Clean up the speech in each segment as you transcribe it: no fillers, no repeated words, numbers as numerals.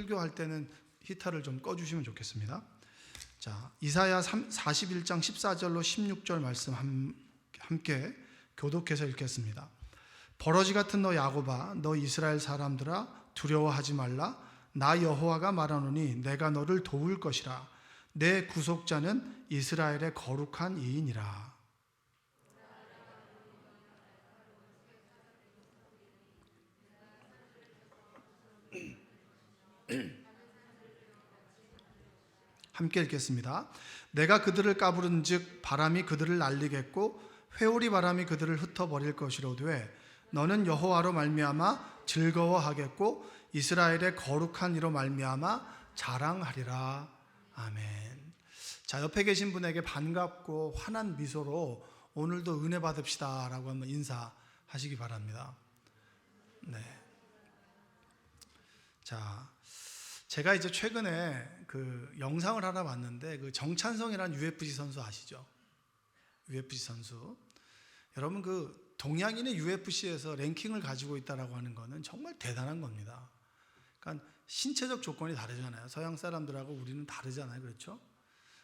설교할 때는 히터를 좀 꺼주시면 좋겠습니다. 자, 이사야 41장 14절로 16절 말씀 함께 교독해서 읽겠습니다. 버러지 같은 너 야곱아, 너 이스라엘 사람들아, 두려워하지 말라. 나 여호와가 말하노니 내가 너를 도울 것이라. 내 구속자는 이스라엘의 거룩한 이인이라. 함께 읽겠습니다. 내가 그들을 까부른즉 바람이 그들을 날리겠고 회오리 바람이 그들을 흩어버릴 것이로되 너는 여호와로 말미암아 즐거워하겠고 이스라엘의 거룩한 이로 말미암아 자랑하리라. 아멘. 자, 옆에 계신 분에게 반갑고 환한 미소로 오늘도 은혜 받읍시다 라고 한번 인사하시기 바랍니다. 네. 자, 제가 이제 최근에 그 영상을 하나 봤는데 그 정찬성이라는 UFC 선수 아시죠? UFC 선수. 여러분 그 동양인의 UFC에서 랭킹을 가지고 있다라고 하는 거는 정말 대단한 겁니다. 그러니까 신체적 조건이 다르잖아요. 서양 사람들하고 우리는 다르잖아요. 그렇죠?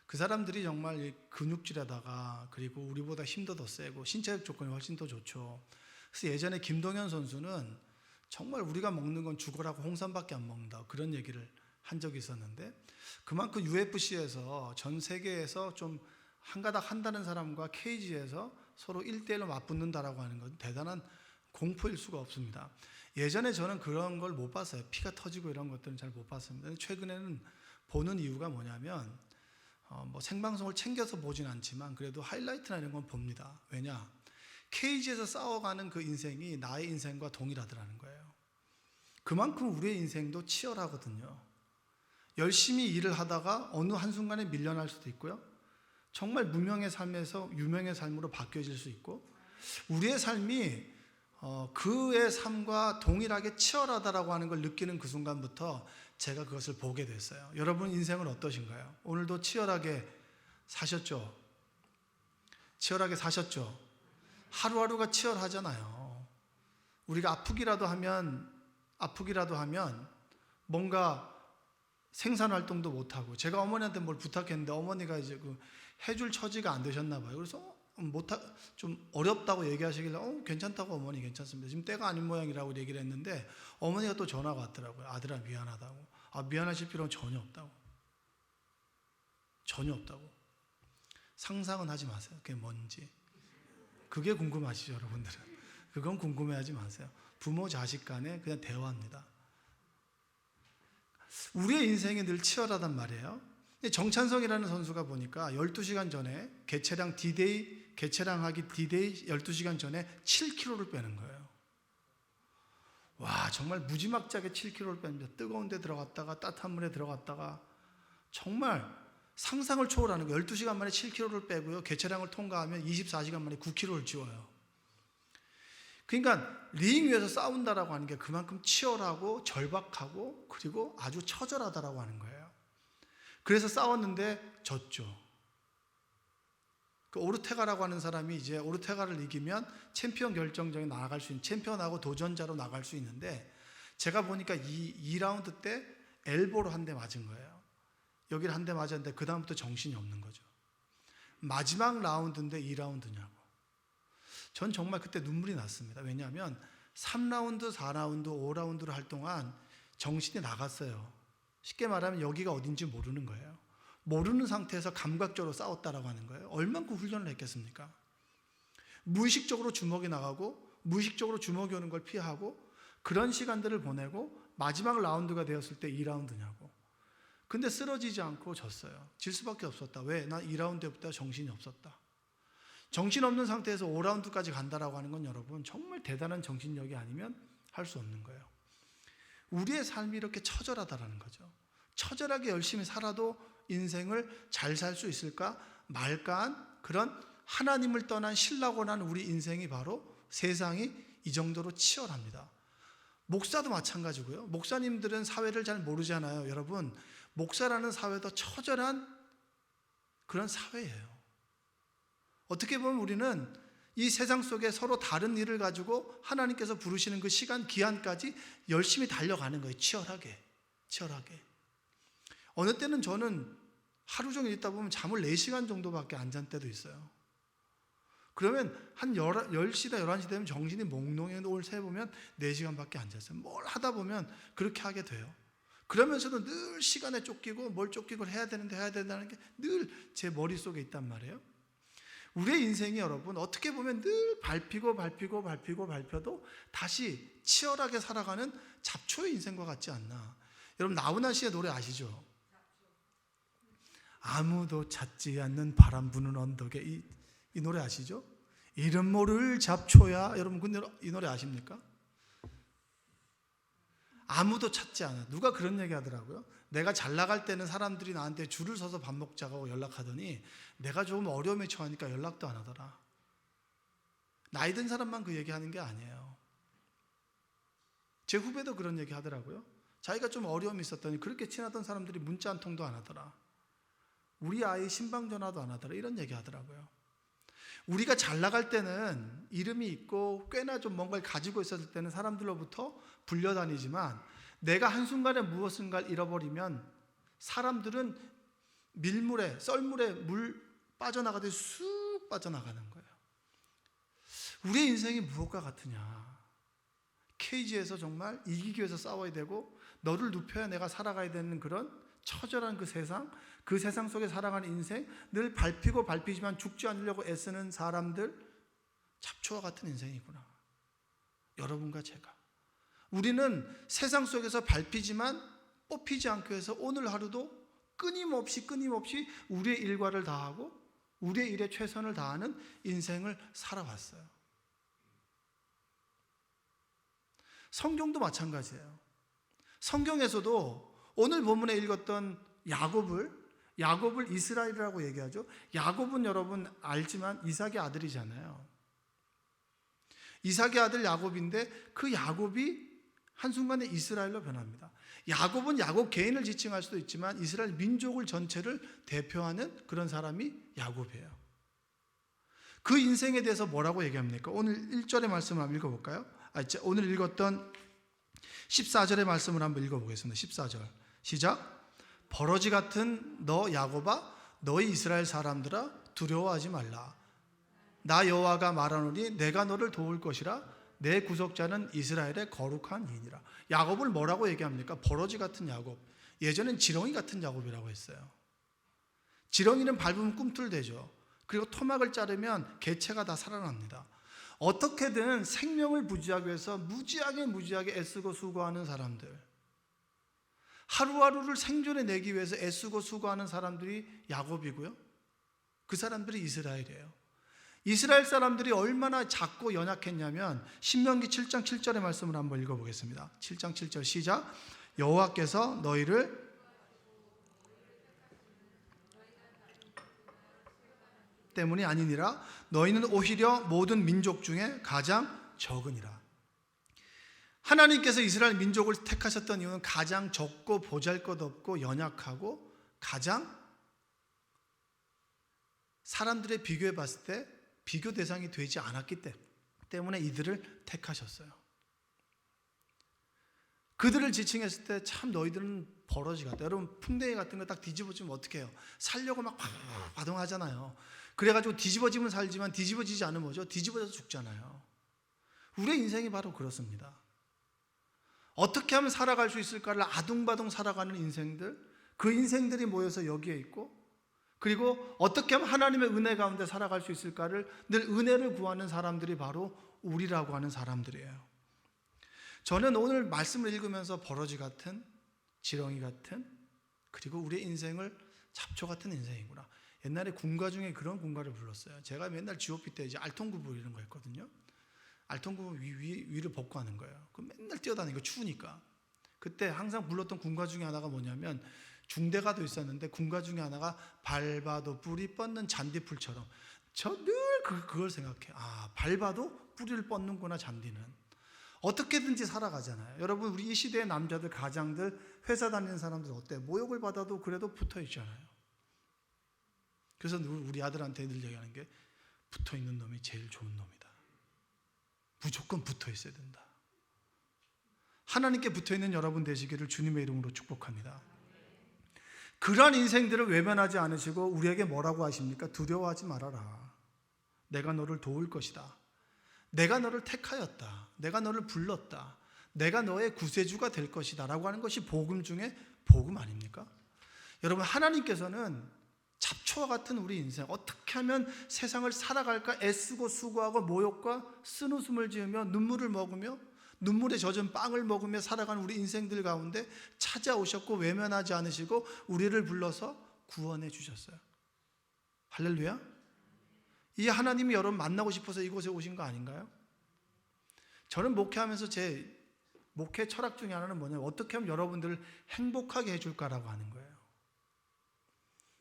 그 사람들이 정말 근육질에다가 그리고 우리보다 힘도 더 세고 신체적 조건이 훨씬 더 좋죠. 그래서 예전에 김동현 선수는 정말 우리가 먹는 건 죽어라고 홍삼밖에 안 먹는다 그런 얘기를 한 적이 있었는데 그만큼 UFC에서 전 세계에서 좀 한가닥 한다는 사람과 케이지에서 서로 1대1로 맞붙는다라고 하는 건 대단한 공포일 수가 없습니다. 예전에 저는 그런 걸 못 봤어요. 피가 터지고 이런 것들은 잘 못 봤습니다. 최근에는 보는 이유가 뭐냐면 뭐 생방송을 챙겨서 보진 않지만 그래도 하이라이트나 이런 건 봅니다. 왜냐? 케이지에서 싸워가는 그 인생이 나의 인생과 동일하더라는 거예요. 그만큼 우리의 인생도 치열하거든요. 열심히 일을 하다가 어느 한순간에 밀려날 수도 있고요. 정말 무명의 삶에서 유명의 삶으로 바뀌어질 수 있고 우리의 삶이 그의 삶과 동일하게 치열하다라고 하는 걸 느끼는 그 순간부터 제가 그것을 보게 됐어요. 여러분 인생은 어떠신가요? 오늘도 치열하게 사셨죠? 치열하게 사셨죠? 하루하루가 치열하잖아요. 우리가 아프기라도 하면 뭔가 생산활동도 못하고 제가 어머니한테 뭘 부탁했는데 어머니가 이제 그 해줄 처지가 안 되셨나 봐요. 그래서 좀 어렵다고 얘기하시길래 괜찮다고 어머니 괜찮습니다. 지금 때가 아닌 모양이라고 얘기를 했는데 어머니가 또 전화가 왔더라고요. 아들아 미안하다고. 미안하실 필요는 전혀 없다고. 전혀 없다고. 상상은 하지 마세요. 그게 뭔지. 그게 궁금하시죠 여러분들은. 그건 궁금해하지 마세요. 부모 자식 간에 그냥 대화입니다. 우리의 인생이 늘 치열하단 말이에요. 정찬성이라는 선수가 보니까 12시간 전에 개최량하기 D-Day 12시간 전에 7kg를 빼는 거예요. 와, 정말 무지막지하게 7kg를 뺍니다. 뜨거운 데 들어갔다가 따뜻한 물에 들어갔다가 정말 상상을 초월하는 거예요. 12시간 만에 7kg를 빼고요. 개최량을 통과하면 24시간 만에 9kg를 지워요. 그러니까 링 위에서 싸운다라고 하는 게 그만큼 치열하고 절박하고 그리고 아주 처절하다라고 하는 거예요. 그래서 싸웠는데 졌죠. 그 오르테가라고 하는 사람이 이제 오르테가를 이기면 챔피언 결정전에 나아갈 수 있는 챔피언하고 도전자로 나갈 수 있는데 제가 보니까 2라운드 때 엘보로 한 대 맞은 거예요. 여기를 한 대 맞았는데 그 다음부터 정신이 없는 거죠. 마지막 라운드인데 2라운드냐고. 전 정말 그때 눈물이 났습니다. 왜냐하면 3라운드, 4라운드, 5라운드를 할 동안 정신이 나갔어요. 쉽게 말하면 여기가 어딘지 모르는 거예요. 모르는 상태에서 감각적으로 싸웠다라고 하는 거예요. 얼만큼 훈련을 했겠습니까? 무의식적으로 주먹이 나가고 무의식적으로 주먹이 오는 걸 피하고 그런 시간들을 보내고 마지막 라운드가 되었을 때 2라운드냐고. 근데 쓰러지지 않고 졌어요. 질 수밖에 없었다. 왜? 나 2라운드부터 정신이 없었다. 정신없는 상태에서 5라운드까지 간다라고 하는 건 여러분 정말 대단한 정신력이 아니면 할 수 없는 거예요. 우리의 삶이 이렇게 처절하다라는 거죠. 처절하게 열심히 살아도 인생을 잘 살 수 있을까 말까한 그런 하나님을 떠난 신라고 난 우리 인생이 바로 세상이 이 정도로 치열합니다. 목사도 마찬가지고요. 목사님들은 사회를 잘 모르잖아요. 여러분 목사라는 사회도 처절한 그런 사회예요. 어떻게 보면 우리는 이 세상 속에 서로 다른 일을 가지고 하나님께서 부르시는 그 시간 기한까지 열심히 달려가는 거예요. 치열하게. 치열하게. 어느 때는 저는 하루 종일 있다 보면 잠을 4시간 정도밖에 안 잔 때도 있어요. 그러면 한 10시나 11시 되면 정신이 몽롱해. 오늘 세보면 4시간밖에 안 잤어요. 뭘 하다 보면 그렇게 하게 돼요. 그러면서도 늘 시간에 쫓기고 뭘 쫓기고 해야 된다는 게 늘 제 머릿속에 있단 말이에요. 우리의 인생이 여러분 어떻게 보면 늘 밟혀도 다시 치열하게 살아가는 잡초의 인생과 같지 않나. 여러분 나훈아 씨의 노래 아시죠? 아무도 찾지 않는 바람 부는 언덕에, 이 노래 아시죠? 이름 모를 잡초야. 여러분 이 노래 아십니까? 아무도 찾지 않아. 누가 그런 얘기 하더라고요. 내가 잘 나갈 때는 사람들이 나한테 줄을 서서 밥 먹자고 연락하더니 내가 조금 어려움에 처하니까 연락도 안 하더라. 나이 든 사람만 그 얘기하는 게 아니에요. 제 후배도 그런 얘기 하더라고요. 자기가 좀 어려움이 있었더니 그렇게 친하던 사람들이 문자 한 통도 안 하더라. 우리 아이 신방 전화도 안 하더라. 이런 얘기 하더라고요. 우리가 잘 나갈 때는 이름이 있고 꽤나 좀 뭔가를 가지고 있었을 때는 사람들로부터 불려다니지만 내가 한순간에 무엇인가를 잃어버리면 사람들은 밀물에 썰물에 물 빠져나가듯이 쑥 빠져나가는 거예요. 우리의 인생이 무엇과 같으냐. 케이지에서 정말 이기기 위해서 싸워야 되고 너를 눕혀야 내가 살아가야 되는 그런 처절한 그 세상 속에 살아가는 인생, 늘 밟히지만 죽지 않으려고 애쓰는 사람들, 잡초와 같은 인생이구나. 여러분과 제가. 우리는 세상 속에서 밟히지만 뽑히지 않기 위해서 오늘 하루도 끊임없이 우리의 일과를 다하고 우리의 일에 최선을 다하는 인생을 살아왔어요. 성경도 마찬가지예요. 성경에서도 오늘 본문에 읽었던 야곱을 이스라엘이라고 얘기하죠. 야곱은 여러분 알지만 이삭의 아들이잖아요. 이삭의 아들 야곱인데 그 야곱이 한순간에 이스라엘로 변합니다. 야곱은 야곱 개인을 지칭할 수도 있지만 이스라엘 민족을 전체를 대표하는 그런 사람이 야곱이에요. 그 인생에 대해서 뭐라고 얘기합니까? 오늘 1절의 말씀을 한번 읽어볼까요? 오늘 읽었던 14절의 말씀을 한번 읽어보겠습니다. 14절 시작. 버러지 같은 너 야곱아, 너희 이스라엘 사람들아, 두려워하지 말라. 나 여호와가 말하노니 내가 너를 도울 것이라. 내 구속자는 이스라엘의 거룩한 이인이라. 야곱을 뭐라고 얘기합니까? 버러지 같은 야곱. 예전엔 지렁이 같은 야곱이라고 했어요. 지렁이는 밟으면 꿈틀대죠. 그리고 토막을 자르면 개체가 다 살아납니다. 어떻게든 생명을 부지하기 위해서 무지하게 애쓰고 수고하는 사람들, 하루하루를 생존해내기 위해서 애쓰고 수고하는 사람들이 야곱이고요, 그 사람들이 이스라엘이에요. 이스라엘 사람들이 얼마나 작고 연약했냐면 신명기 7장 7절의 말씀을 한번 읽어보겠습니다. 7장 7절 시작. 여호와께서 너희를 때문이 아니니라. 너희는 오히려 모든 민족 중에 가장 적으니라. 하나님께서 이스라엘 민족을 택하셨던 이유는 가장 적고 보잘것없고 연약하고 가장 사람들의 비교해 봤을 때 비교 대상이 되지 않았기 때문에 이들을 택하셨어요. 그들을 지칭했을 때 참 너희들은 버러지 같다. 여러분 풍뎅이 같은 거 딱 뒤집어지면 어떻게 해요? 살려고 막 바동하잖아요. 그래가지고 뒤집어지면 살지만 뒤집어지지 않으면 뭐죠? 뒤집어져서 죽잖아요. 우리의 인생이 바로 그렇습니다. 어떻게 하면 살아갈 수 있을까를 아둥바둥 살아가는 인생들, 그 인생들이 모여서 여기에 있고, 그리고 어떻게 하면 하나님의 은혜 가운데 살아갈 수 있을까를 늘 은혜를 구하는 사람들이 바로 우리라고 하는 사람들이에요. 저는 오늘 말씀을 읽으면서 버러지 같은, 지렁이 같은, 그리고 우리의 인생을 잡초 같은 인생이구나. 옛날에 군가 중에 그런 군가를 불렀어요. 제가 맨날 GOP 때 이제 알통구부 이런 거 했거든요. 알통구부 위를 벗고 하는 거예요. 그 맨날 뛰어다니는 거 추우니까. 그때 항상 불렀던 군가 중에 하나가 뭐냐면 중대가도 있었는데 군가 중에 하나가 밟아도 뿌리 뻗는 잔디풀처럼. 저 늘 그걸 생각해. 밟아도 뿌리를 뻗는구나 잔디는. 어떻게든지 살아가잖아요. 여러분 우리 이 시대의 남자들, 가장들, 회사 다니는 사람들 어때요? 모욕을 받아도 그래도 붙어 있잖아요. 그래서 우리 아들한테 늘 얘기하는 게 붙어 있는 놈이 제일 좋은 놈이다. 무조건 붙어 있어야 된다. 하나님께 붙어있는 여러분 되시기를 주님의 이름으로 축복합니다. 그러한 인생들을 외면하지 않으시고 우리에게 뭐라고 하십니까? 두려워하지 말아라. 내가 너를 도울 것이다. 내가 너를 택하였다. 내가 너를 불렀다. 내가 너의 구세주가 될 것이다 라고 하는 것이 복음 중에 복음 아닙니까? 여러분, 하나님께서는 잡초와 같은 우리 인생, 어떻게 하면 세상을 살아갈까 애쓰고 수고하고 모욕과 쓴웃음을 지으며 눈물을 먹으며 눈물에 젖은 빵을 먹으며 살아가는 우리 인생들 가운데 찾아오셨고 외면하지 않으시고 우리를 불러서 구원해 주셨어요. 할렐루야. 이 하나님이 여러분 만나고 싶어서 이곳에 오신 거 아닌가요? 저는 목회하면서 제 목회 철학 중에 하나는 뭐냐면 어떻게 하면 여러분들을 행복하게 해줄까라고 하는 거예요.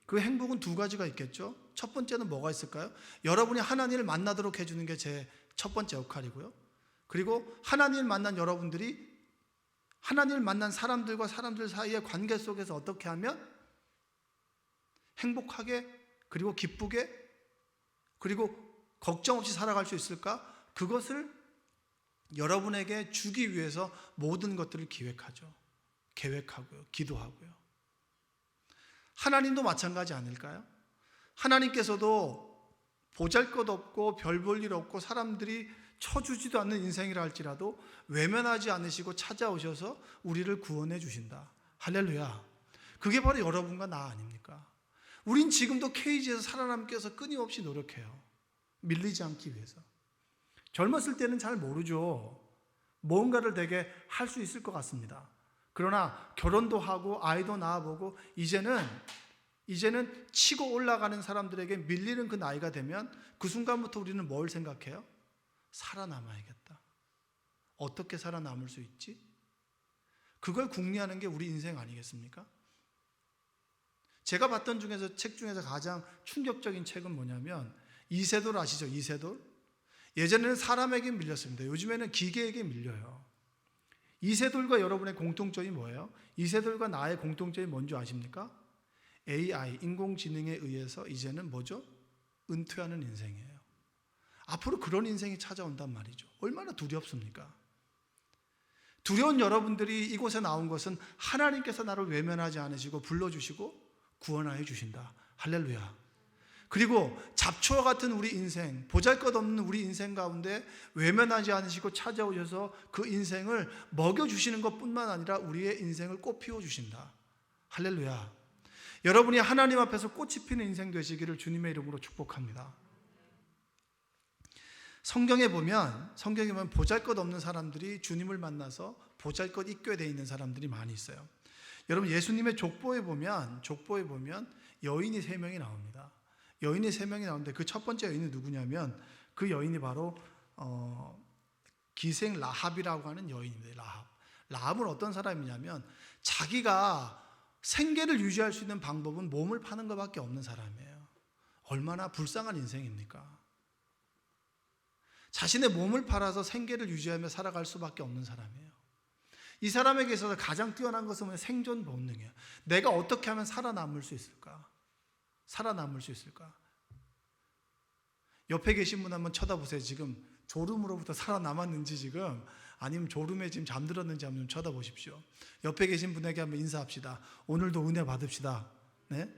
그 행복은 두 가지가 있겠죠. 첫 번째는 뭐가 있을까요? 여러분이 하나님을 만나도록 해주는 게 제 첫 번째 역할이고요. 그리고 하나님을 만난 여러분들이 하나님을 만난 사람들과 사람들 사이의 관계 속에서 어떻게 하면 행복하게 그리고 기쁘게 그리고 걱정 없이 살아갈 수 있을까? 그것을 여러분에게 주기 위해서 모든 것들을 기획하죠. 계획하고요. 기도하고요. 하나님도 마찬가지 아닐까요? 하나님께서도 보잘것없고 별 볼 일 없고 사람들이 쳐주지도 않는 인생이라 할지라도 외면하지 않으시고 찾아오셔서 우리를 구원해 주신다. 할렐루야. 그게 바로 여러분과 나 아닙니까? 우린 지금도 케이지에서 살아남기 위해서 끊임없이 노력해요. 밀리지 않기 위해서. 젊었을 때는 잘 모르죠. 뭔가를 되게 할 수 있을 것 같습니다. 그러나 결혼도 하고 아이도 낳아보고 이제는 치고 올라가는 사람들에게 밀리는 그 나이가 되면 그 순간부터 우리는 뭘 생각해요? 살아남아야겠다. 어떻게 살아남을 수 있지? 그걸 궁리하는 게 우리 인생 아니겠습니까? 제가 봤던 책 중에서 가장 충격적인 책은 뭐냐면 이세돌 아시죠? 이세돌? 예전에는 사람에게 밀렸습니다. 요즘에는 기계에게 밀려요. 이세돌과 여러분의 공통점이 뭐예요? 이세돌과 나의 공통점이 뭔지 아십니까? AI, 인공지능에 의해서 이제는 뭐죠? 은퇴하는 인생이에요. 앞으로 그런 인생이 찾아온단 말이죠. 얼마나 두렵습니까? 두려운 여러분들이 이곳에 나온 것은 하나님께서 나를 외면하지 않으시고 불러주시고 구원하여 주신다. 할렐루야. 그리고 잡초와 같은 우리 인생, 보잘것없는 우리 인생 가운데 외면하지 않으시고 찾아오셔서 그 인생을 먹여주시는 것뿐만 아니라 우리의 인생을 꽃 피워주신다. 할렐루야. 여러분이 하나님 앞에서 꽃이 피는 인생 되시기를 주님의 이름으로 축복합니다. 성경에 보면 보잘것없는 사람들이 주님을 만나서 보잘것 있게 돼 있는 사람들이 많이 있어요. 여러분, 예수님의 족보에 보면 여인이 3명이 나옵니다. 여인이 3명이 나오는데 그 첫 번째 여인이 누구냐면 그 여인이 바로 기생 라합이라고 하는 여인입니다. 라합은 어떤 사람이냐면 자기가 생계를 유지할 수 있는 방법은 몸을 파는 것밖에 없는 사람이에요. 얼마나 불쌍한 인생입니까? 자신의 몸을 팔아서 생계를 유지하며 살아갈 수밖에 없는 사람이에요. 이 사람에게 있어서 가장 뛰어난 것은 생존 본능이에요. 내가 어떻게 하면 살아남을 수 있을까? 옆에 계신 분 한번 쳐다보세요. 지금 졸음으로부터 살아남았는지 지금 아니면 졸음에 지금 잠들었는지 한번 좀 쳐다보십시오. 옆에 계신 분에게 한번 인사합시다. 오늘도 은혜 받읍시다. 네?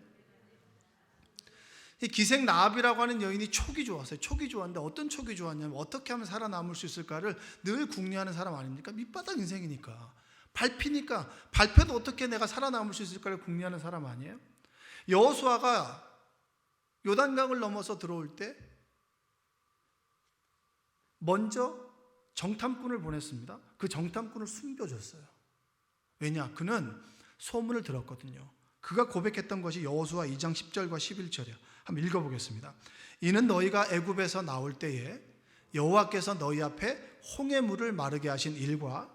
이 기생 라합이라고 하는 여인이 촉이 좋았어요. 촉이 좋았는데 어떤 촉이 좋았냐면 어떻게 하면 살아남을 수 있을까를 늘 궁리하는 사람 아닙니까? 밑바닥 인생이니까. 밟히니까 밟혀도 어떻게 내가 살아남을 수 있을까를 궁리하는 사람 아니에요? 여호수아가 요단강을 넘어서 들어올 때 먼저 정탐꾼을 보냈습니다. 그 정탐꾼을 숨겨줬어요. 왜냐? 그는 소문을 들었거든요. 그가 고백했던 것이 여호수아 2장 10절과 11절이에요. 한번 읽어보겠습니다. 이는 너희가 애굽에서 나올 때에 여호와께서 너희 앞에 홍해 물을 마르게 하신 일과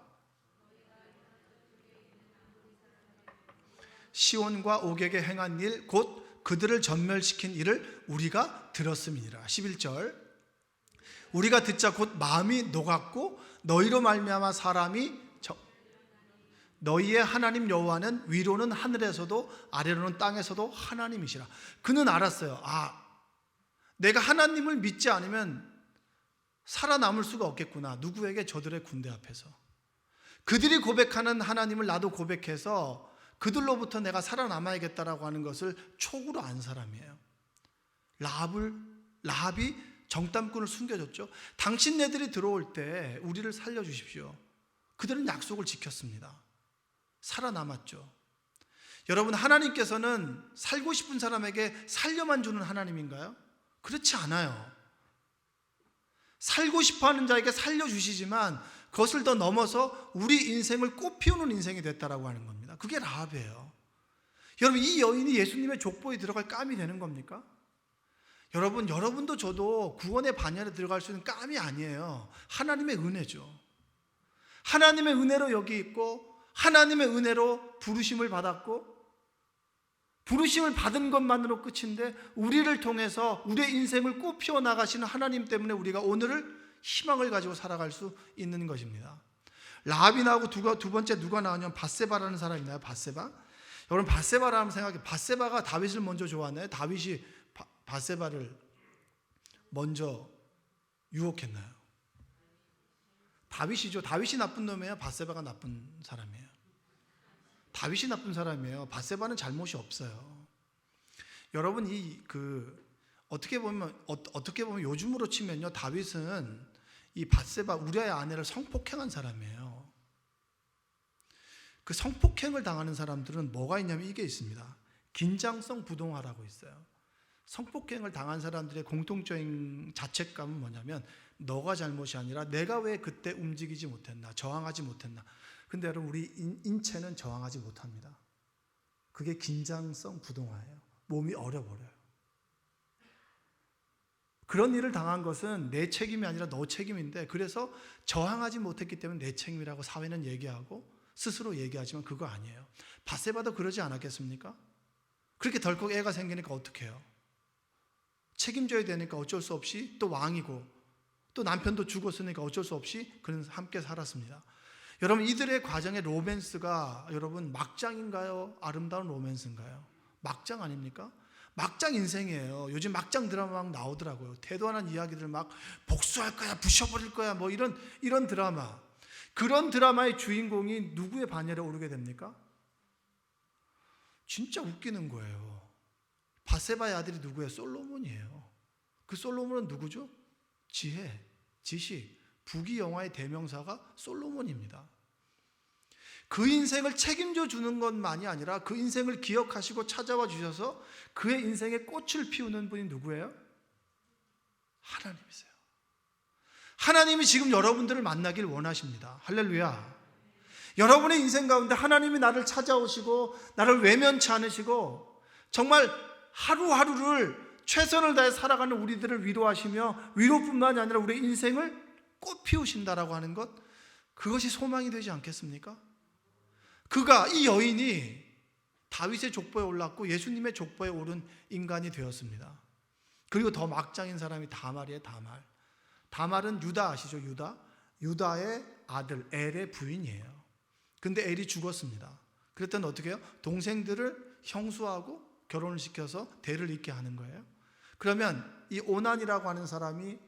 시온과 옥에게 행한 일 곧 그들을 전멸시킨 일을 우리가 들었음이니라. 11절 우리가 듣자 곧 마음이 녹았고 너희로 말미암아 사람이 너희의 하나님 여호와는 위로는 하늘에서도 아래로는 땅에서도 하나님이시라. 그는 알았어요. 내가 하나님을 믿지 않으면 살아남을 수가 없겠구나. 누구에게? 저들의 군대 앞에서. 그들이 고백하는 하나님을 나도 고백해서 그들로부터 내가 살아남아야겠다라고 하는 것을 촉으로 안 사람이에요. 라합이 정탐꾼을 숨겨줬죠. 당신네들이 들어올 때 우리를 살려주십시오. 그들은 약속을 지켰습니다. 살아남았죠. 여러분, 하나님께서는 살고 싶은 사람에게 살려만 주는 하나님인가요? 그렇지 않아요. 살고 싶어하는 자에게 살려주시지만 그것을 더 넘어서 우리 인생을 꽃피우는 인생이 됐다라고 하는 겁니다. 그게 라합이에요. 여러분, 이 여인이 예수님의 족보에 들어갈 감이 되는 겁니까? 여러분도 저도 구원의 반열에 들어갈 수 있는 감이 아니에요. 하나님의 은혜죠. 하나님의 은혜로 여기 있고 하나님의 은혜로 부르심을 받았고 부르심을 받은 것만으로 끝인데 우리를 통해서 우리의 인생을 꽃피워 나가시는 하나님 때문에 우리가 오늘을 희망을 가지고 살아갈 수 있는 것입니다. 라합이 나오고 두 번째 누가 나오냐면 밧세바라는 사람이 나와요. 밧세바. 여러분, 밧세바라는 생각해. 밧세바가 다윗을 먼저 좋아하나요? 다윗이 밧세바를 먼저 유혹했나요? 다윗이죠. 다윗이 나쁜 놈이에요? 밧세바가 나쁜 사람이에요? 다윗이 나쁜 사람이에요. 밧세바는 잘못이 없어요. 여러분, 어떻게 보면 요즘으로 치면요, 다윗은 이 밧세바 우리아의 아내를 성폭행한 사람이에요. 그 성폭행을 당하는 사람들은 뭐가 있냐면 이게 있습니다. 긴장성 부동화라고 있어요. 성폭행을 당한 사람들의 공통적인 자책감은 뭐냐면 너가 잘못이 아니라 내가 왜 그때 움직이지 못했나, 저항하지 못했나. 근데 여러분, 우리 인체는 저항하지 못합니다. 그게 긴장성 부동화예요. 몸이 얼어버려요. 그런 일을 당한 것은 내 책임이 아니라 너 책임인데, 그래서 저항하지 못했기 때문에 내 책임이라고 사회는 얘기하고 스스로 얘기하지만 그거 아니에요. 밧세바도 그러지 않았겠습니까? 그렇게 덜컥 애가 생기니까 어떻게 해요? 책임져야 되니까 어쩔 수 없이 또 왕이고 또 남편도 죽었으니까 어쩔 수 없이 그는 함께 살았습니다. 여러분, 이들의 과정의 로맨스가 여러분 막장인가요? 아름다운 로맨스인가요? 막장 아닙니까? 막장 인생이에요. 요즘 막장 드라마 막 나오더라고요. 대도하는 이야기들 막 복수할 거야, 부셔버릴 거야, 뭐 이런 드라마. 그런 드라마의 주인공이 누구의 반열에 오르게 됩니까? 진짜 웃기는 거예요. 밧세바의 아들이 누구예요? 솔로몬이에요. 그 솔로몬은 누구죠? 지혜, 지식, 부귀영화의 대명사가 솔로몬입니다. 그 인생을 책임져 주는 것만이 아니라 그 인생을 기억하시고 찾아와 주셔서 그의 인생에 꽃을 피우는 분이 누구예요? 하나님이세요. 하나님이 지금 여러분들을 만나길 원하십니다. 할렐루야. 여러분의 인생 가운데 하나님이 나를 찾아오시고 나를 외면치 않으시고 정말 하루하루를 최선을 다해 살아가는 우리들을 위로하시며 위로뿐만이 아니라 우리의 인생을 꽃 피우신다라고 하는 것, 그것이 소망이 되지 않겠습니까? 이 여인이 다윗의 족보에 올랐고 예수님의 족보에 오른 인간이 되었습니다. 그리고 더 막장인 사람이 다말이에요. 다말은 유다 아시죠? 유다의 아들 엘의 부인이에요. 근데 엘이 죽었습니다. 그랬더니 어떻게 해요? 동생들을 형수하고 결혼을 시켜서 대를 잇게 하는 거예요. 그러면 이 오난이라고 하는 사람이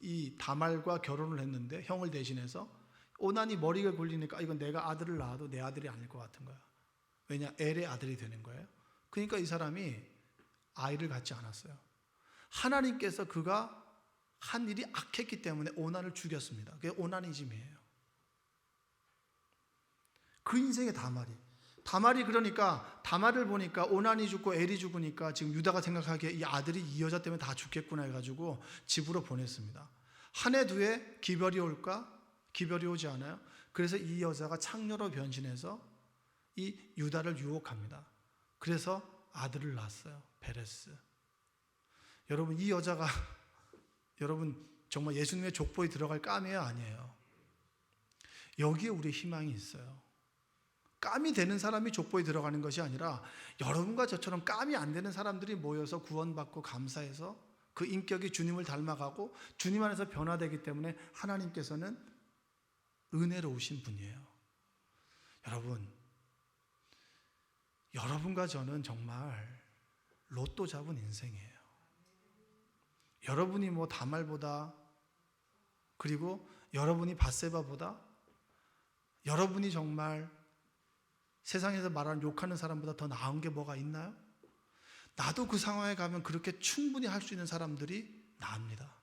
이 다말과 결혼을 했는데, 형을 대신해서 오난이 머리가 굴리니까 이건 내가 아들을 낳아도 내 아들이 아닐 것 같은 거야. 왜냐? 엘의 아들이 되는 거예요. 그러니까 이 사람이 아이를 갖지 않았어요. 하나님께서 그가 한 일이 악했기 때문에 오난을 죽였습니다. 그게 오나니즘이에요. 그 인생의 다말이 그러니까 다말을 보니까 오난이 죽고 엘이 죽으니까 지금 유다가 생각하기에 이 아들이 이 여자 때문에 다 죽겠구나 해가지고 집으로 보냈습니다. 한 해 두 해 기별이 올까? 기별이 오지 않아요. 그래서 이 여자가 창녀로 변신해서 이 유다를 유혹합니다. 그래서 아들을 낳았어요. 베레스. 여러분, 이 여자가 여러분 정말 예수님의 족보에 들어갈 감이에요, 아니에요? 여기에 우리의 희망이 있어요. 감이 되는 사람이 족보에 들어가는 것이 아니라 여러분과 저처럼 감이 안 되는 사람들이 모여서 구원받고 감사해서 그 인격이 주님을 닮아가고 주님 안에서 변화되기 때문에 하나님께서는 은혜로우신 분이에요. 여러분과 저는 정말 로또 잡은 인생이에요. 여러분이 다말보다, 그리고 여러분이 밧세바보다, 여러분이 정말 세상에서 말하는 욕하는 사람보다 더 나은 게 뭐가 있나요? 나도 그 상황에 가면 그렇게 충분히 할 수 있는 사람들이 나옵니다.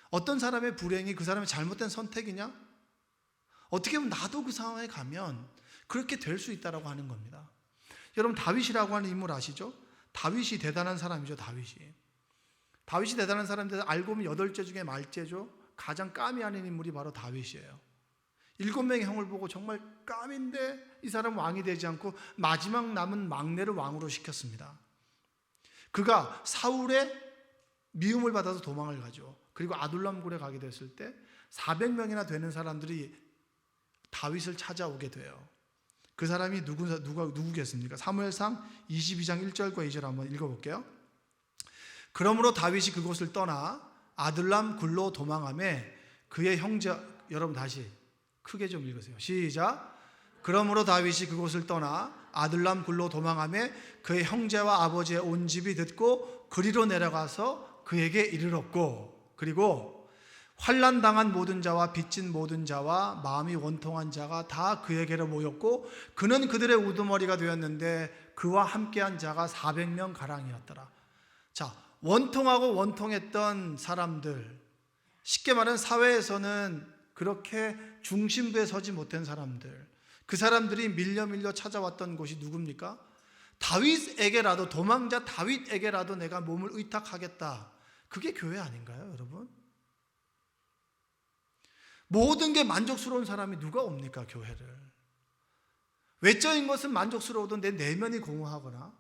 어떤 사람의 불행이 그 사람의 잘못된 선택이냐? 어떻게 보면 나도 그 상황에 가면 그렇게 될 수 있다라고 하는 겁니다. 여러분, 다윗이라고 하는 인물 아시죠? 다윗이 대단한 사람이죠. 다윗이 대단한 사람인데 알고 보면 8째 중에 말째죠. 가장 깜이 아닌 인물이 바로 다윗이에요. 7명의 형을 보고 정말 깜인데 이 사람은 왕이 되지 않고 마지막 남은 막내를 왕으로 시켰습니다. 그가 사울의 미움을 받아서 도망을 가죠. 그리고 아둘람 굴에 가게 됐을 때 400명이나 되는 사람들이 다윗을 찾아오게 돼요. 그 사람이 누구겠습니까? 사무엘상 22장 1절과 2절 한번 읽어볼게요. 그러므로 다윗이 그곳을 떠나 아둘람 굴로 도망하매 그의 형제, 여러분 다시 크게 좀 읽으세요. 시작. 그러므로 다윗이 그곳을 떠나 아둘람 굴로 도망하매 그의 형제와 아버지의 온 집이 듣고 그리로 내려가서 그에게 이르렀고, 그리고 환난 당한 모든 자와 빚진 모든 자와 마음이 원통한 자가 다 그에게로 모였고 그는 그들의 우두머리가 되었는데 그와 함께한 자가 400명 가량이었더라. 자, 원통하고 원통했던 사람들, 쉽게 말하면 사회에서는 그렇게 중심부에 서지 못한 사람들, 그 사람들이 밀려 찾아왔던 곳이 누굽니까? 다윗에게라도, 도망자 다윗에게라도 내가 몸을 의탁하겠다. 그게 교회 아닌가요, 여러분? 모든 게 만족스러운 사람이 누가 옵니까, 교회를? 외적인 것은 만족스러워도 내 내면이 공허하거나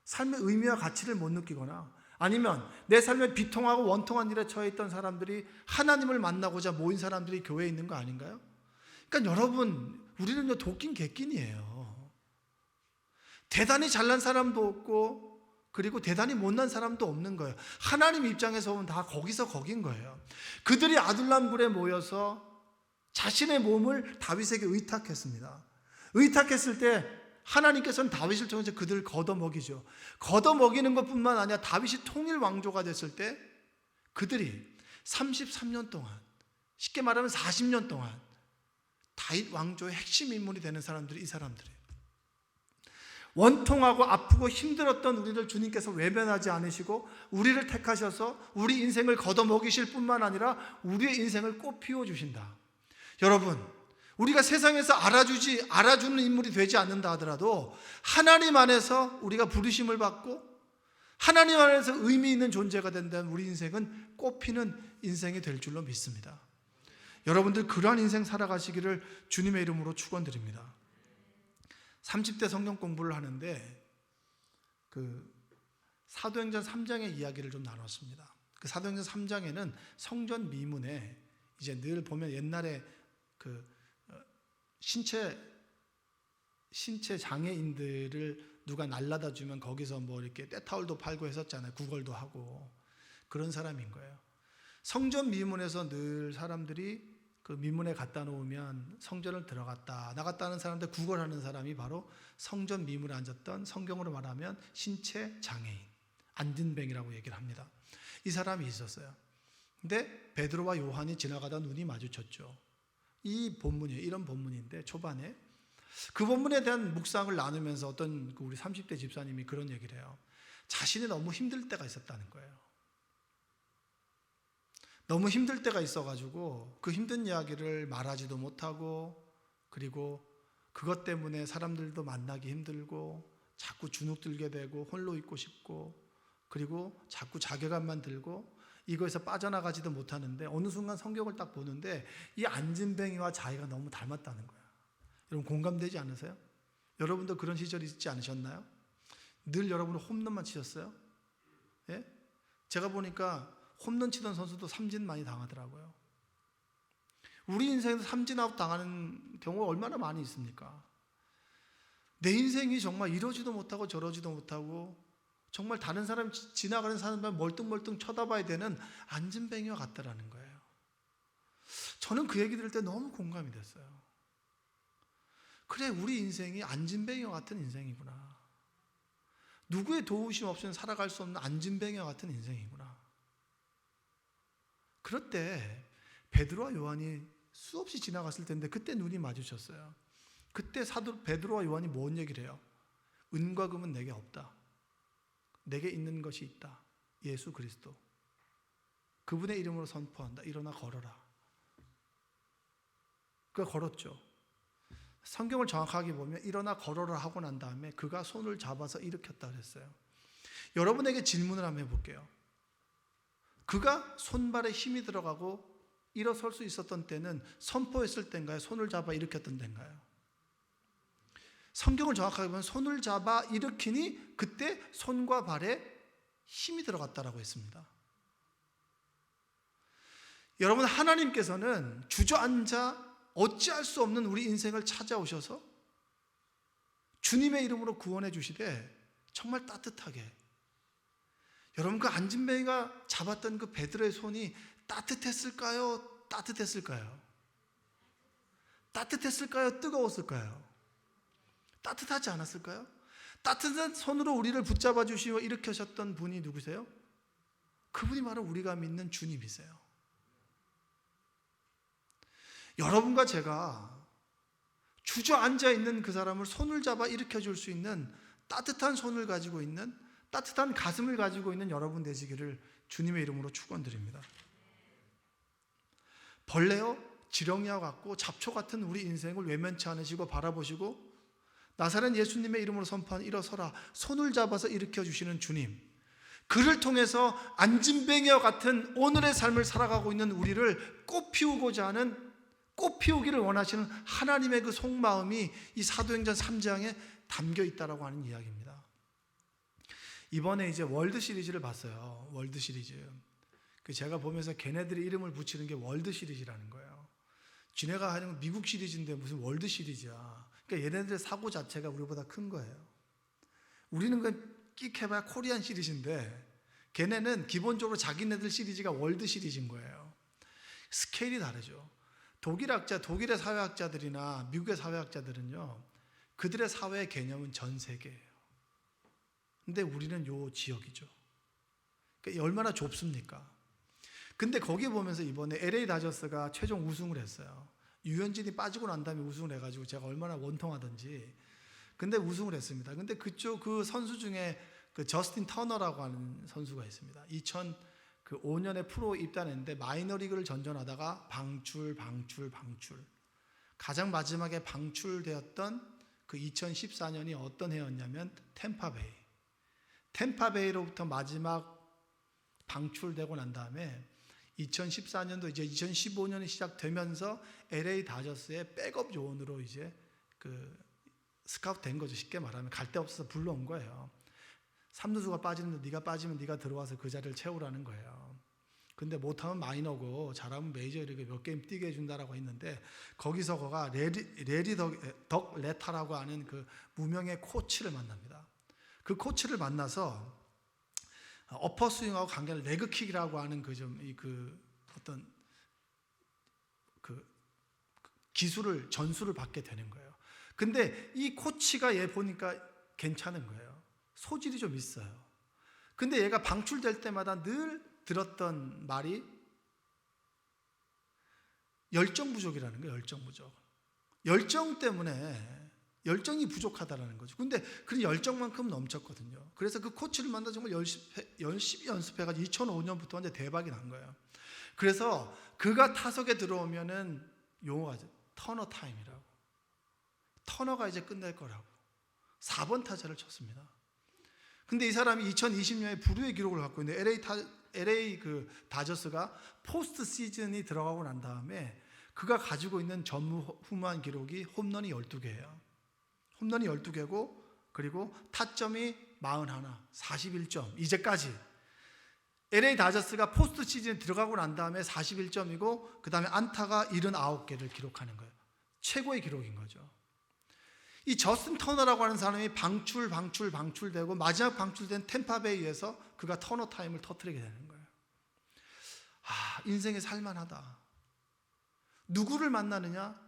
삶의 의미와 가치를 못 느끼거나 아니면 내 삶에 비통하고 원통한 일에 처해 있던 사람들이 하나님을 만나고자 모인 사람들이 교회에 있는 거 아닌가요? 그러니까 여러분, 우리는 도끼인 객끼이에요. 대단히 잘난 사람도 없고 그리고 대단히 못난 사람도 없는 거예요. 하나님 입장에서 보면 다 거기서 거긴 거예요. 그들이 아둘람 굴에 모여서 자신의 몸을 다윗에게 의탁했습니다. 의탁했을 때 하나님께서는 다윗을 통해서 그들을 걷어먹이죠. 걷어먹이는 것뿐만 아니라 다윗이 통일 왕조가 됐을 때 그들이 33년 동안, 쉽게 말하면 40년 동안 다윗 왕조의 핵심 인물이 되는 사람들이 이 사람들이에요. 원통하고 아프고 힘들었던 우리를 주님께서 외면하지 않으시고 우리를 택하셔서 우리 인생을 걷어먹이실 뿐만 아니라 우리의 인생을 꽃 피워주신다. 여러분, 우리가 세상에서 알아주는 인물이 되지 않는다 하더라도 하나님 안에서 우리가 부르심을 받고 하나님 안에서 의미 있는 존재가 된다면 우리 인생은 꽃피는 인생이 될 줄로 믿습니다. 여러분들 그러한 인생 살아가시기를 주님의 이름으로 축원드립니다. 30대 성경 공부를 하는데 사도행전 3장의 이야기를 좀 나눴습니다. 그 사도행전 3장에는 성전 미문에 이제 늘 보면 옛날에 신체 장애인들을 누가 날라다 주면 거기서 뭐 이렇게 때타올도 팔고 했었잖아요. 구걸도 하고. 그런 사람인 거예요. 성전 미문에서 늘 사람들이 그 미문에 갖다 놓으면 성전을 들어갔다 나갔다 하는 사람들, 구걸하는 사람이 바로 성전 미문에 앉았던, 성경으로 말하면 신체 장애인, 안진뱅이라고 얘기를 합니다. 이 사람이 있었어요. 근데 베드로와 요한이 지나가다 눈이 마주쳤죠. 이 본문이에요. 이런 본문인데 초반에 그 본문에 대한 묵상을 나누면서 어떤 우리 30대 집사님이 그런 얘기를 해요. 자신이 너무 힘들 때가 있었다는 거예요. 너무 힘들 때가 있어가지고 그 힘든 이야기를 말하지도 못하고, 그리고 그것 때문에 사람들도 만나기 힘들고 자꾸 주눅 들게 되고 홀로 있고 싶고, 그리고 자꾸 자괴감만 들고 이거에서 빠져나가지도 못하는데 어느 순간 성경을 딱 보는데 이 안진뱅이와 자기가 너무 닮았다는 거야. 여러분 공감되지 않으세요? 여러분도 그런 시절이 있지 않으셨나요? 늘 여러분은 홈런만 치셨어요? 예? 제가 보니까 홈런 치던 선수도 삼진 많이 당하더라고요. 우리 인생에서 삼진아웃 당하는 경우가 얼마나 많이 있습니까? 내 인생이 정말 이러지도 못하고 저러지도 못하고 정말 다른 사람 지나가는 사람만 멀뚱멀뚱 쳐다봐야 되는 안진뱅이와 같다라는 거예요. 저는 그 얘기 들을 때 너무 공감이 됐어요. 그래, 우리 인생이 안진뱅이와 같은 인생이구나. 누구의 도우심 없이는 살아갈 수 없는 안진뱅이와 같은 인생이구나. 그럴 때 베드로와 요한이 수없이 지나갔을 텐데 그때 눈이 마주쳤어요. 그때 사도 베드로와 요한이 뭔 얘기를 해요? 은과 금은 내게 없다. 내게 있는 것이 있다. 예수 그리스도. 그분의 이름으로 선포한다. 일어나 걸어라. 그가 걸었죠. 성경을 정확하게 보면 일어나 걸어라 하고 난 다음에 그가 손을 잡아서 일으켰다 그랬어요. 여러분에게 질문을 한번 해볼게요. 그가 손발에 힘이 들어가고 일어설 수 있었던 때는 선포했을 때인가요? 손을 잡아 일으켰던 때인가요? 성경을 정확하게 보면 손을 잡아 일으키니 그때 손과 발에 힘이 들어갔다라고 했습니다. 여러분, 하나님께서는 주저앉아 어찌할 수 없는 우리 인생을 찾아오셔서 주님의 이름으로 구원해 주시되 정말 따뜻하게, 여러분 그 안진뱅이가 잡았던 그 베드로의 손이 따뜻했을까요? 따뜻했을까요? 따뜻했을까요? 뜨거웠을까요? 따뜻하지 않았을까요? 따뜻한 손으로 우리를 붙잡아 주시고 일으키셨던 분이 누구세요? 그분이 바로 우리가 믿는 주님이세요. 여러분과 제가 주저앉아 있는 그 사람을 손을 잡아 일으켜 줄 수 있는 따뜻한 손을 가지고 있는, 따뜻한 가슴을 가지고 있는 여러분 되시기를 주님의 이름으로 축원드립니다. 벌레요, 지렁이와 같고 잡초 같은 우리 인생을 외면치 않으시고 바라보시고 나사렛 예수님의 이름으로 선포한 일어서라, 손을 잡아서 일으켜 주시는 주님, 그를 통해서 안진뱅이와 같은 오늘의 삶을 살아가고 있는 우리를 꽃피우고자 하는, 꽃피우기를 원하시는 하나님의 그 속마음이 이 사도행전 3장에 담겨 있다라고 하는 이야기입니다. 이번에 이제 월드 시리즈를 봤어요. 월드 시리즈. 제가 보면서 걔네들이 이름을 붙이는 게 월드 시리즈라는 거예요. 지네가 하는 건 미국 시리즈인데 무슨 월드 시리즈야. 그러니까 얘네들의 사고 자체가 우리보다 큰 거예요. 우리는 그 끽해봐야 코리안 시리즈인데 걔네는 기본적으로 자기네들 시리즈가 월드 시리즈인 거예요. 스케일이 다르죠. 독일의 사회학자들이나 미국의 사회학자들은요, 그들의 사회의 개념은 전 세계예요. 근데 우리는 요 지역이죠. 그러니까 얼마나 좁습니까? 근데 거기 보면서 이번에 LA 다저스가 최종 우승을 했어요. 유현진이 빠지고 난 다음에 우승을 해가지고 제가 얼마나 원통하던지. 근데 우승을 했습니다. 근데 그쪽 그 선수 중에 그 저스틴 터너라고 하는 선수가 있습니다. 2005년에 프로 입단했는데 마이너리그를 전전하다가 방출. 가장 마지막에 방출되었던 그 2014년이 어떤 해였냐면 템파베이로부터 마지막 방출되고 난 다음에 2014년도 이제 2015년이 시작되면서 LA 다저스의 백업 요원으로 이제 그 스카우트 된 거죠. 쉽게 말하면 갈 데 없어서 불러온 거예요. 삼루수가 빠지는데 네가 빠지면 네가 들어와서 그 자리를 채우라는 거예요. 근데 못하면 마이너고 잘하면 메이저리그 몇 게임 뛰게 해준다라고 했는데 거기서 그가 레리 덕 레타라고 하는 그 무명의 코치를 만납니다. 그 코치를 만나서 어퍼 스윙하고 관계를 레그킥이라고 하는 어떤 기술을 전수를 받게 되는 거예요. 근데 이 코치가 얘 보니까 괜찮은 거예요. 소질이 좀 있어요. 근데 얘가 방출될 때마다 늘 들었던 말이 열정 부족이라는 거예요. 열정 부족. 열정 때문에 열정이 부족하다라는 거죠. 근데 그 열정만큼 넘쳤거든요. 그래서 그 코치를 만나 정말 열심히 연습해가지고 2005년부터 완전 대박이 난 거예요. 그래서 그가 타석에 들어오면은 용어가 터너 타임이라고. 터너가 이제 끝낼 거라고. 4번 타자를 쳤습니다. 근데 이 사람이 2020년에 불후의 기록을 갖고 있는데 LA 그 다저스가 포스트 시즌이 들어가고 난 다음에 그가 가지고 있는 전무후무한 기록이 홈런이 12개예요. 홈런이 12개고 그리고 타점이 41, 41점. 이제까지 LA 다저스가 포스트 시즌에 들어가고 난 다음에 41점이고 그 다음에 안타가 79개를 기록하는 거예요. 최고의 기록인 거죠. 이 저스틴 터너라고 하는 사람이 방출되고 마지막 방출된 템파베이에서 그가 터너 타임을 터뜨리게 되는 거예요. 인생이 살만하다. 누구를 만나느냐?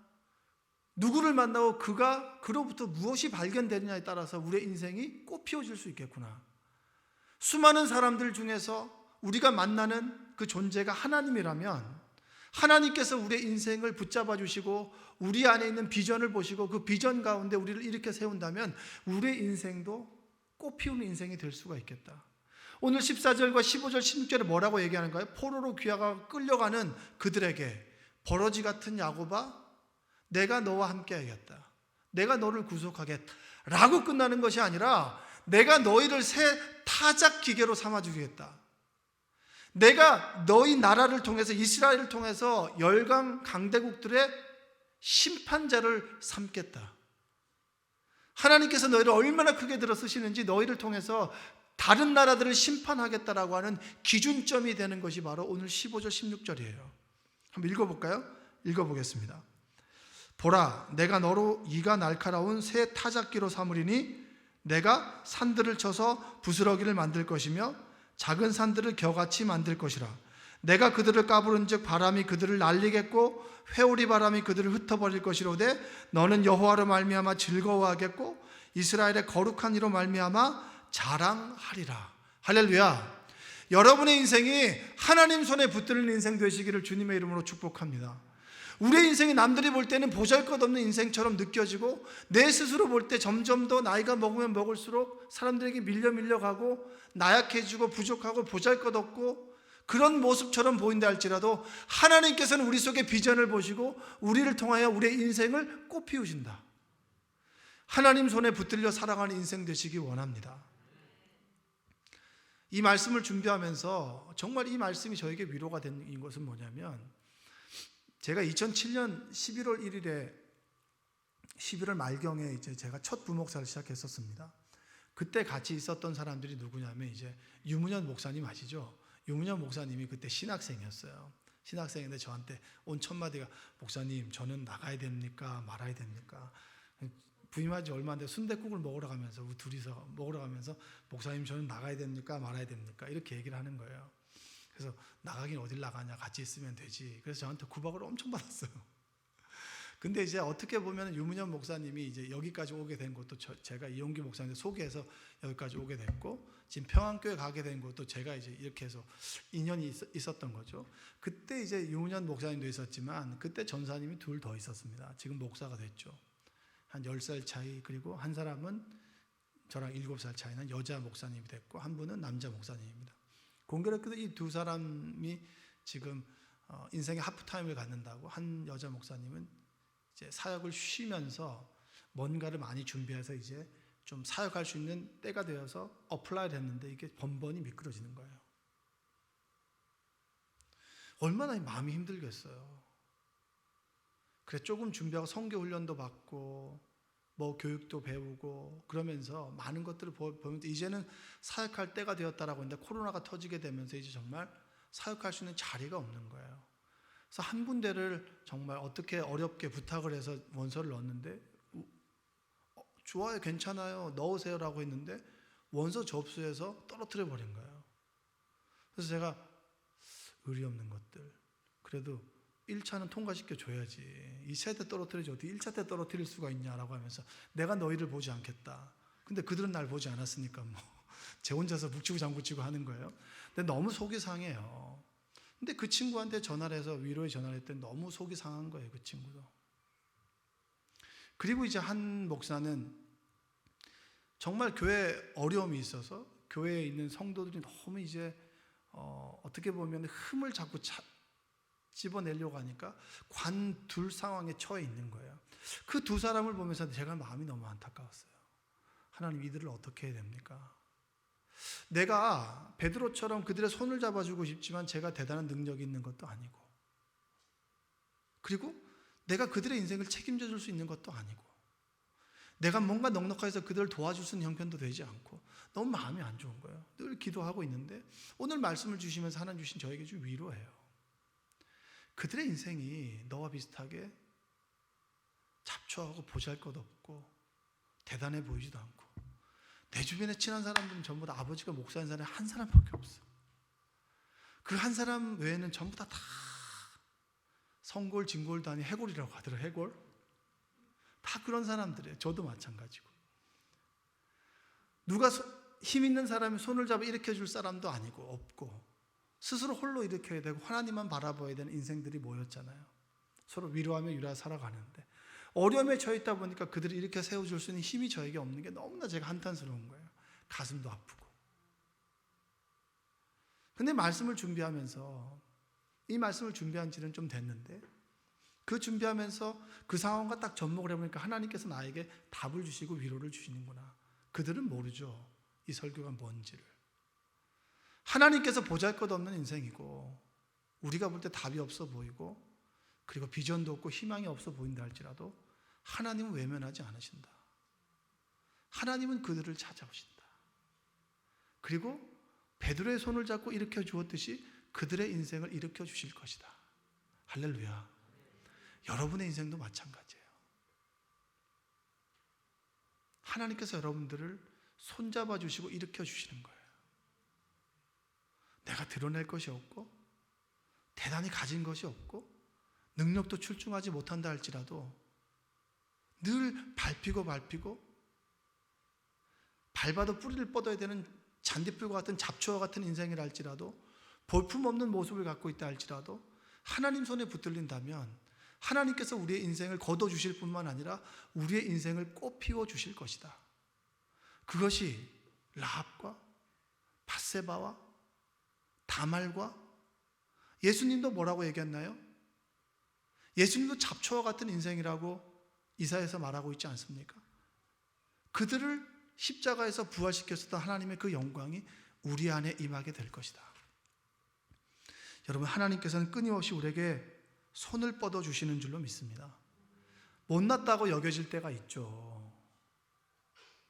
누구를 만나고 그로부터 무엇이 발견되느냐에 따라서 우리의 인생이 꽃피워질 수 있겠구나. 수많은 사람들 중에서 우리가 만나는 그 존재가 하나님이라면 하나님께서 우리의 인생을 붙잡아 주시고 우리 안에 있는 비전을 보시고 그 비전 가운데 우리를 이렇게 세운다면 우리의 인생도 꽃피우는 인생이 될 수가 있겠다. 오늘 14절과 15절 16절에 뭐라고 얘기하는 거예요? 포로로 귀화가 끌려가는 그들에게 버러지 같은 야곱아, 내가 너와 함께 하겠다. 내가 너를 구속하겠다 라고 끝나는 것이 아니라 내가 너희를 새 타작 기계로 삼아주겠다. 내가 너희 나라를 통해서, 이스라엘을 통해서 열강 강대국들의 심판자를 삼겠다. 하나님께서 너희를 얼마나 크게 들어 쓰시는지 너희를 통해서 다른 나라들을 심판하겠다라고 하는 기준점이 되는 것이 바로 오늘 15절 16절이에요. 한번 읽어볼까요? 읽어보겠습니다. 보라, 내가 너로 이가 날카로운 새 타작기로 삼으리니 내가 산들을 쳐서 부스러기를 만들 것이며 작은 산들을 겨같이 만들 것이라. 내가 그들을 까부른즉 바람이 그들을 날리겠고 회오리 바람이 그들을 흩어버릴 것이로되 너는 여호와로 말미암아 즐거워하겠고 이스라엘의 거룩한 이로 말미암아 자랑하리라. 할렐루야. 여러분의 인생이 하나님 손에 붙드는 인생 되시기를 주님의 이름으로 축복합니다. 우리의 인생이 남들이 볼 때는 보잘것없는 인생처럼 느껴지고 내 스스로 볼 때 점점 더 나이가 먹으면 먹을수록 사람들에게 밀려가고 나약해지고 부족하고 보잘것없고 그런 모습처럼 보인다 할지라도 하나님께서는 우리 속에 비전을 보시고 우리를 통하여 우리의 인생을 꽃피우신다. 하나님 손에 붙들려 살아가는 인생 되시기 원합니다. 이 말씀을 준비하면서 정말 이 말씀이 저에게 위로가 된 것은 뭐냐면, 제가 2007년 11월 1일에 11월 말경에 이제 제가 첫 부목사를 시작했었습니다. 그때 같이 있었던 사람들이 누구냐면 이제 유문현 목사님 아시죠? 유문현 목사님이 그때 신학생이었어요. 신학생인데 저한테 온 첫 마디가 목사님 저는 나가야 됩니까 말아야 됩니까? 부임한 지 얼마 안 돼 순댓국을 먹으러 가면서 우리 둘이서 먹으러 가면서 목사님 저는 나가야 됩니까 말아야 됩니까 이렇게 얘기를 하는 거예요. 그래서 나가긴 어딜 나가냐 같이 있으면 되지. 그래서 저한테 구박을 엄청 받았어요. 근데 이제 어떻게 보면 유문현 목사님이 이제 여기까지 오게 된 것도 제가 이용기 목사님 소개해서 여기까지 오게 됐고 지금 평안교회 가게 된 것도 제가 이제 이렇게 해서 인연이 있었던 거죠. 그때 이제 유문현 목사님도 있었지만 그때 전사님이 둘 더 있었습니다. 지금 목사가 됐죠. 한 10살 차이, 그리고 한 사람은 저랑 7살 차이는 여자 목사님이 됐고 한 분은 남자 목사님입니다. 공교롭게도 이 두 사람이 지금 인생의 하프타임을 갖는다고, 한 여자 목사님은 이제 사역을 쉬면서 뭔가를 많이 준비해서 이제 좀 사역할 수 있는 때가 되어서 어플라이를 했는데 이게 번번이 미끄러지는 거예요. 얼마나 마음이 힘들겠어요. 그래 조금 준비하고 선교 훈련도 받고 뭐 교육도 배우고 그러면서 많은 것들을 보면서 이제는 사역할 때가 되었다라고 했는데 코로나가 터지게 되면서 이제 정말 사역할 수 있는 자리가 없는 거예요. 그래서 한 군데를 정말 어떻게 어렵게 부탁을 해서 원서를 넣었는데 좋아요 괜찮아요 넣으세요라고 했는데 원서 접수해서 떨어뜨려 버린 거예요. 그래서 제가 의리 없는 것들, 그래도 1차는 통과시켜 줘야지. 이 세대 떨어뜨리지 어떻게 1차 때 떨어뜨릴 수가 있냐라고 하면서 내가 너희를 보지 않겠다. 근데 그들은 날 보지 않았으니까 뭐 제 혼자서 북치고 장구치고 하는 거예요. 근데 너무 속이 상해요. 근데 그 친구한테 전화를 해서 위로의 전화를 했더니 너무 속이 상한 거예요, 그 친구도. 그리고 이제 한 목사는 정말 교회에 어려움이 있어서 교회에 있는 성도들이 너무 이제 어떻게 보면 흠을 자꾸 집어내려고 하니까 관둘 상황에 처해 있는 거예요. 그 두 사람을 보면서 제가 마음이 너무 안타까웠어요. 하나님 이들을 어떻게 해야 됩니까? 내가 베드로처럼 그들의 손을 잡아주고 싶지만 제가 대단한 능력이 있는 것도 아니고, 그리고 내가 그들의 인생을 책임져 줄 수 있는 것도 아니고, 내가 뭔가 넉넉해서 그들을 도와줄 수 있는 형편도 되지 않고 너무 마음이 안 좋은 거예요. 늘 기도하고 있는데 오늘 말씀을 주시면서 하나님 주신 저에게 좀 위로예요. 그들의 인생이 너와 비슷하게 잡초하고 보잘것없고 대단해 보이지도 않고, 내 주변에 친한 사람들은 전부 다 아버지가 목사인 사람이 한 사람밖에 없어. 그 한 사람 외에는 전부 다 성골, 진골도 아닌 해골이라고 하더라. 해골. 다 그런 사람들이에요. 저도 마찬가지고. 누가 힘 있는 사람이 손을 잡아 일으켜 줄 사람도 아니고 없고, 스스로 홀로 일으켜야 되고 하나님만 바라봐야 되는 인생들이 모였잖아요. 서로 위로하며 유라 살아가는데 어려움에 처해 있다 보니까 그들을 일으켜 세워줄 수 있는 힘이 저에게 없는 게 너무나 제가 한탄스러운 거예요. 가슴도 아프고. 근데 말씀을 준비하면서, 이 말씀을 준비한 지는 좀 됐는데, 그 준비하면서 그 상황과 딱 접목을 해보니까 하나님께서 나에게 답을 주시고 위로를 주시는구나. 그들은 모르죠, 이 설교가 뭔지를. 하나님께서 보잘것없는 인생이고 우리가 볼 때 답이 없어 보이고 그리고 비전도 없고 희망이 없어 보인다 할지라도 하나님은 외면하지 않으신다. 하나님은 그들을 찾아오신다. 그리고 베드로의 손을 잡고 일으켜 주었듯이 그들의 인생을 일으켜 주실 것이다. 할렐루야. 여러분의 인생도 마찬가지예요. 하나님께서 여러분들을 손잡아 주시고 일으켜 주시는 거예요. 내가 드러낼 것이 없고 대단히 가진 것이 없고 능력도 출중하지 못한다 할지라도 늘 밟히고 밟아도 뿌리를 뻗어야 되는 잔디풀과 같은 잡초와 같은 인생이라 할지라도 볼품없는 모습을 갖고 있다 할지라도 하나님 손에 붙들린다면 하나님께서 우리의 인생을 거둬주실 뿐만 아니라 우리의 인생을 꽃피워 주실 것이다. 그것이 라합과 밧세바와 다말과, 예수님도 뭐라고 얘기했나요? 예수님도 잡초와 같은 인생이라고 이사야에서 말하고 있지 않습니까? 그들을 십자가에서 부활시켰었던 하나님의 그 영광이 우리 안에 임하게 될 것이다. 여러분, 하나님께서는 끊임없이 우리에게 손을 뻗어주시는 줄로 믿습니다. 못났다고 여겨질 때가 있죠.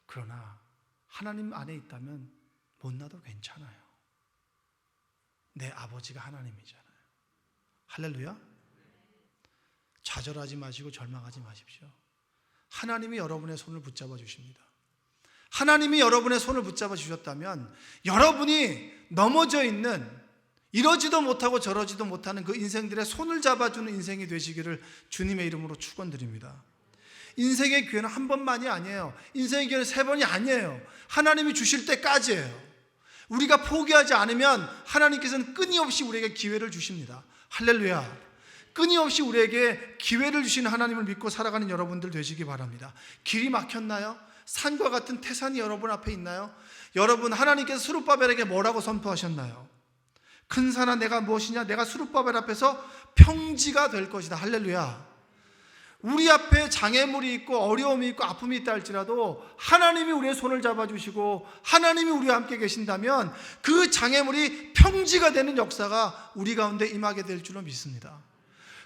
그러나 하나님 안에 있다면 못나도 괜찮아요. 내 아버지가 하나님이잖아요. 할렐루야. 좌절하지 마시고 절망하지 마십시오. 하나님이 여러분의 손을 붙잡아 주십니다. 하나님이 여러분의 손을 붙잡아 주셨다면 여러분이 넘어져 있는, 이러지도 못하고 저러지도 못하는 그 인생들의 손을 잡아주는 인생이 되시기를 주님의 이름으로 축원드립니다. 인생의 기회는 한 번만이 아니에요. 인생의 기회는 3번이 아니에요. 하나님이 주실 때까지예요. 우리가 포기하지 않으면 하나님께서는 끊임없이 우리에게 기회를 주십니다. 할렐루야. 끊임없이 우리에게 기회를 주시는 하나님을 믿고 살아가는 여러분들 되시기 바랍니다. 길이 막혔나요? 산과 같은 태산이 여러분 앞에 있나요? 여러분, 하나님께서 스룹바벨에게 뭐라고 선포하셨나요? 큰 산아 내가 무엇이냐? 내가 스룹바벨 앞에서 평지가 될 것이다. 할렐루야. 우리 앞에 장애물이 있고 어려움이 있고 아픔이 있다 할지라도 하나님이 우리의 손을 잡아주시고 하나님이 우리와 함께 계신다면 그 장애물이 평지가 되는 역사가 우리 가운데 임하게 될 줄로 믿습니다.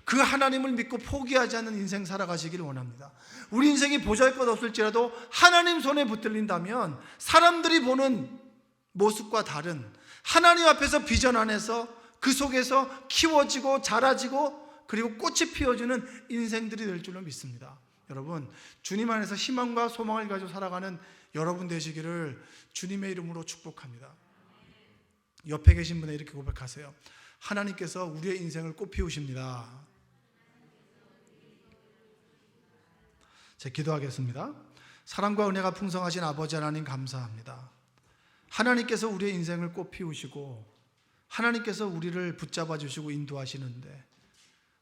그 하나님을 믿고 포기하지 않는 인생 살아가시길 원합니다. 우리 인생이 보잘것없을지라도 하나님 손에 붙들린다면 사람들이 보는 모습과 다른 하나님 앞에서 비전 안에서 그 속에서 키워지고 자라지고 그리고 꽃이 피어주는 인생들이 될 줄로 믿습니다. 여러분, 주님 안에서 희망과 소망을 가지고 살아가는 여러분 되시기를 주님의 이름으로 축복합니다. 옆에 계신 분에 이렇게 고백하세요. 하나님께서 우리의 인생을 꽃피우십니다. 제 기도하겠습니다. 사랑과 은혜가 풍성하신 아버지 하나님 감사합니다. 하나님께서 우리의 인생을 꽃피우시고 하나님께서 우리를 붙잡아 주시고 인도하시는데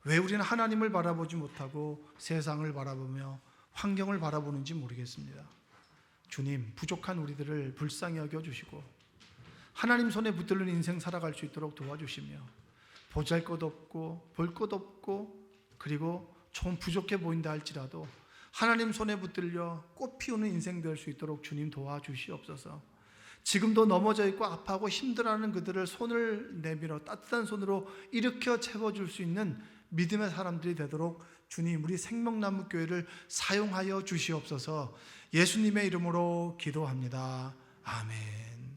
왜 우리는 하나님을 바라보지 못하고 세상을 바라보며 환경을 바라보는지 모르겠습니다. 주님, 부족한 우리들을 불쌍히 여겨주시고 하나님 손에 붙들린 인생 살아갈 수 있도록 도와주시며 보잘것없고 볼 것 없고 그리고 좀 부족해 보인다 할지라도 하나님 손에 붙들려 꽃 피우는 인생 될 수 있도록 주님 도와주시옵소서. 지금도 넘어져 있고 아파하고 힘들어하는 그들을 손을 내밀어 따뜻한 손으로 일으켜 채워줄 수 있는 믿음의 사람들이 되도록 주님, 우리 생명나무교회를 사용하여 주시옵소서. 예수님의 이름으로 기도합니다. 아멘.